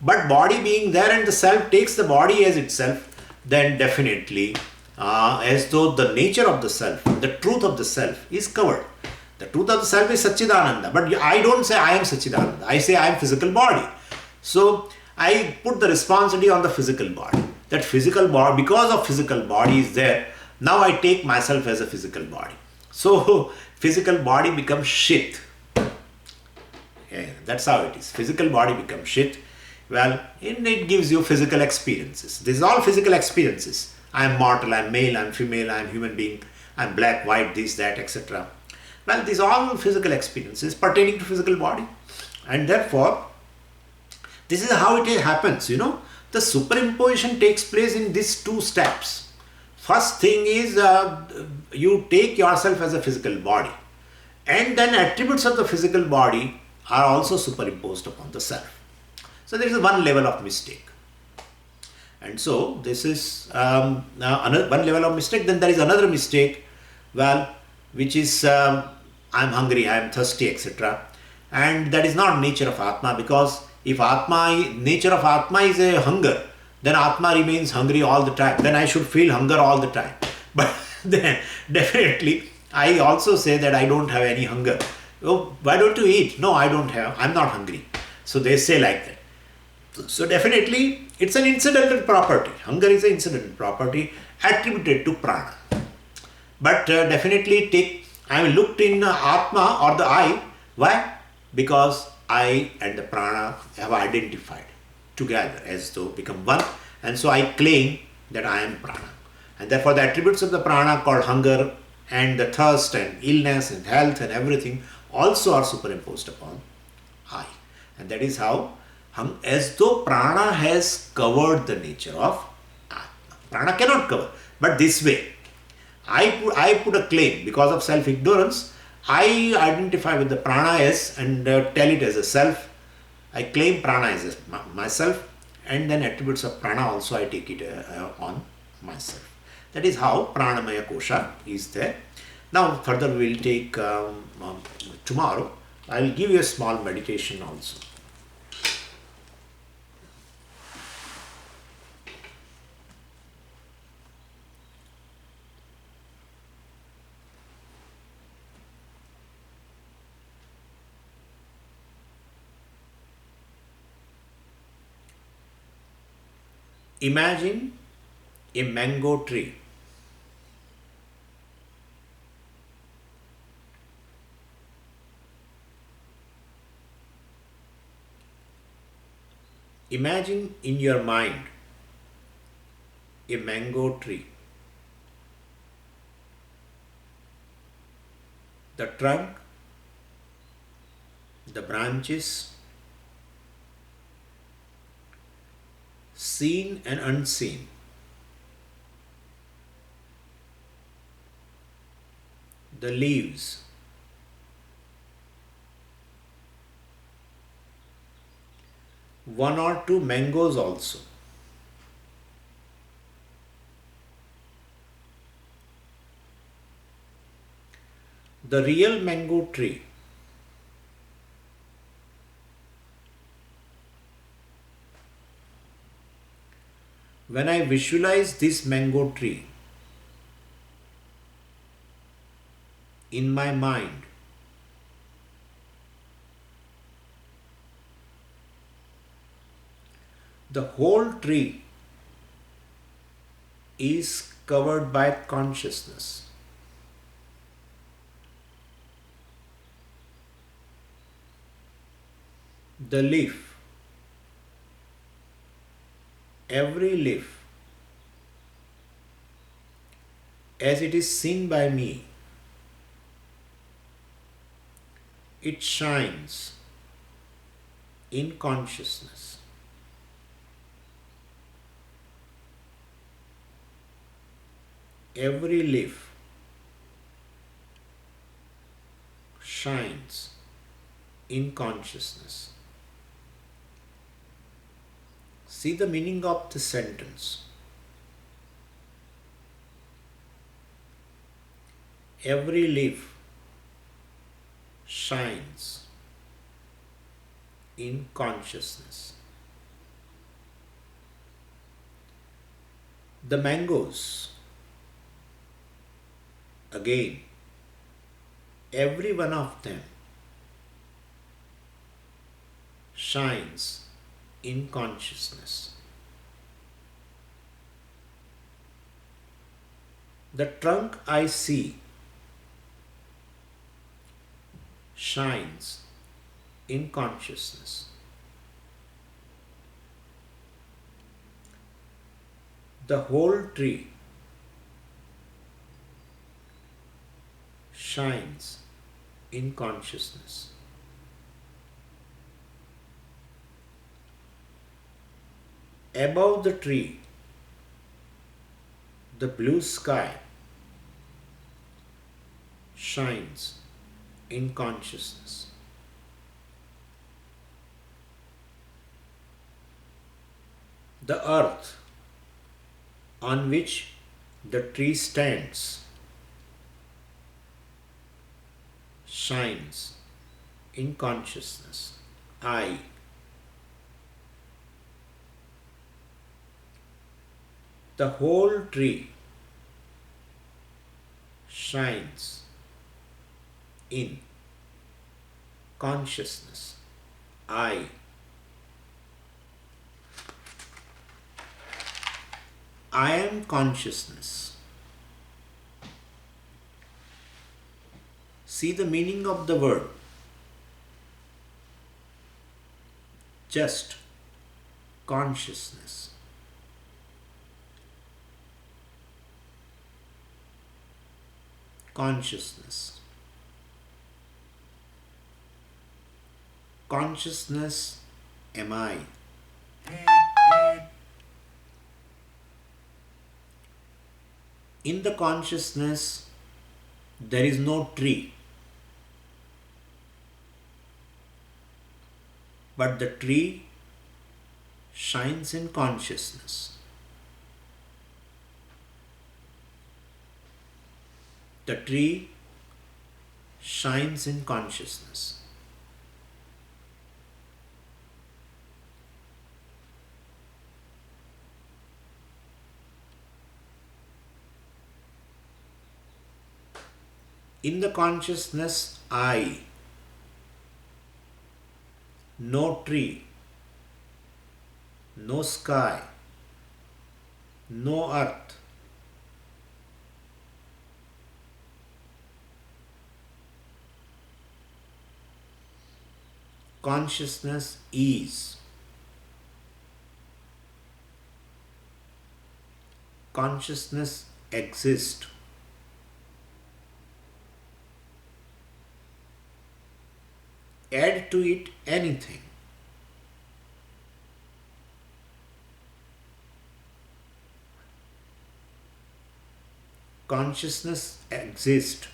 but body being there and the self takes the body as itself, then definitely as though the nature of the self, the truth of the self is covered. The truth of the self is Satchidananda, but I don't say I am Satchidananda. I say I am physical body. So I put the responsibility on the physical body. That physical body, because of physical body is there, now I take myself as a physical body. So physical body becomes shit. Yeah, that's how it is. Physical body becomes shit. Well, it gives you physical experiences. This is all physical experiences. I am mortal, I am male, I am female, I am human being, I am black, white, this, that, etc. Well, these are all physical experiences pertaining to physical body. And therefore, this is how it happens, The superimposition takes place in these two steps. First thing is you take yourself as a physical body, and then attributes of the physical body are also superimposed upon the self. So there is one level of mistake. And so this is another one level of mistake. Then there is another mistake, which is I am hungry, I am thirsty, etc. And that is not nature of Atma, because if nature of Atma is a hunger, then Atma remains hungry all the time. Then I should feel hunger all the time. But then definitely I also say that I don't have any hunger. Oh, why don't you eat? No, I don't have. I'm not hungry. So they say like that. So definitely it's an incidental property. Hunger is an incidental property attributed to prana. But definitely I looked in Atma or the I. Why? Because I and the prana have identified together as though become one, and so I claim that I am prana. And therefore the attributes of the prana called hunger and the thirst and illness and health and everything also are superimposed upon I. And that is how, as though prana has covered the nature of Atma. Prana cannot cover, but this way, I put a claim because of self-ignorance. I identify with the prana as and tell it as a self. I claim prana as myself, and then attributes of prana also I take it on myself. That is how pranamaya kosha is there. Now further we will take tomorrow. I will give you a small meditation also. Imagine a mango tree. Imagine in your mind a mango tree. The trunk, the branches, seen and unseen. The leaves, one or two mangoes also. The real mango tree. When I visualize this mango tree in my mind, the whole tree is covered by consciousness. The leaf, every leaf, as it is seen by me, it shines in consciousness. Every leaf shines in consciousness. See the meaning of this sentence. Every leaf shines in consciousness. The mangoes, again, every one of them shines in consciousness. The trunk I see shines in consciousness. The whole tree shines in consciousness. Above the tree, the blue sky shines in consciousness. The earth on which the tree stands shines in consciousness. I. The whole tree shines in consciousness. I. I am consciousness. See the meaning of the word. Just consciousness. Consciousness. Consciousness am I. In the consciousness, there is no tree, but the tree shines in consciousness. The tree shines in consciousness. In the consciousness I, no tree, no sky, no earth. Consciousness is. Consciousness exists. Add to it anything. Consciousness exists.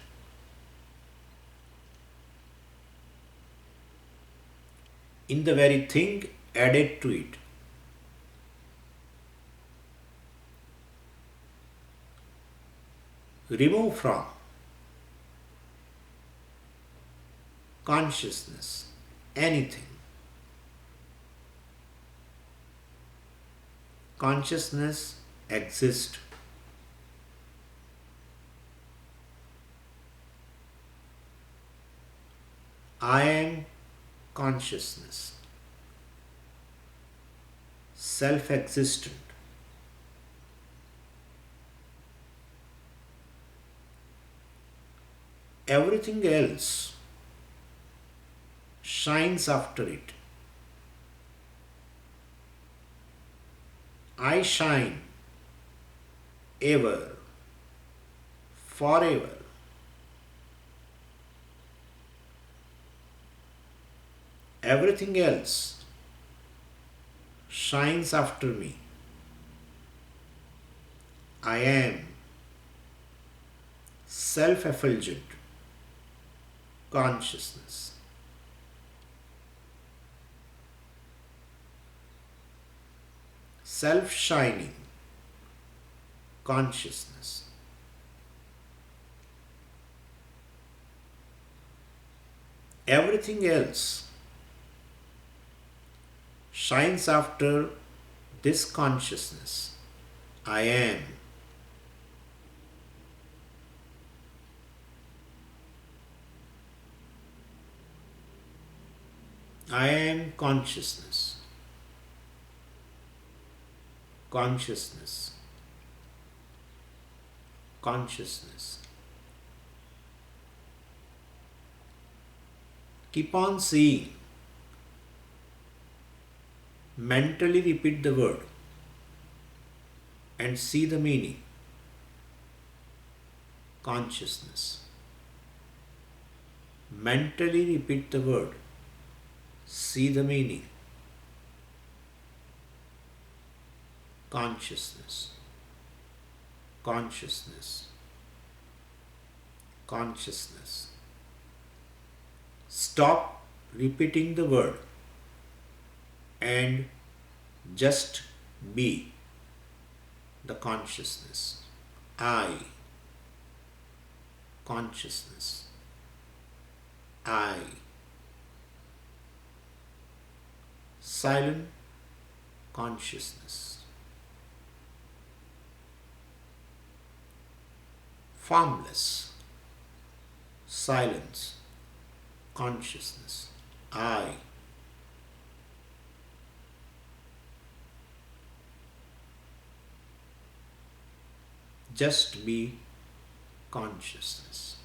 In the very thing added to it. Remove from consciousness anything. Consciousness exists. I am consciousness, self-existent. Everything else shines after it. I shine ever, forever. Everything else shines after me. I am self-effulgent. consciousness. Self-shining consciousness. Everything else shines after this consciousness. I am. I am consciousness. Consciousness. Consciousness. Keep on seeing. Mentally repeat the word and see the meaning. Consciousness. Mentally repeat the word. See the meaning. Consciousness. Consciousness. Consciousness. Stop repeating the word and just be the consciousness. I. Consciousness. I. Silent consciousness. Formless. Silence. Consciousness. I. Just be consciousness.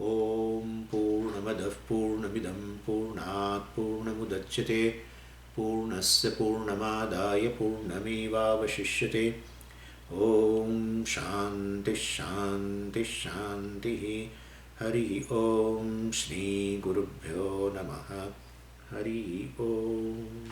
Om Purnamadah Purnamidam Purnat Purnamudachyate Purnasya Purnamadaya Purnamevavashishyate. Om Shanti Shanti Shanti. Hari Om Shri Gurubhyo Namaha. Hari Om.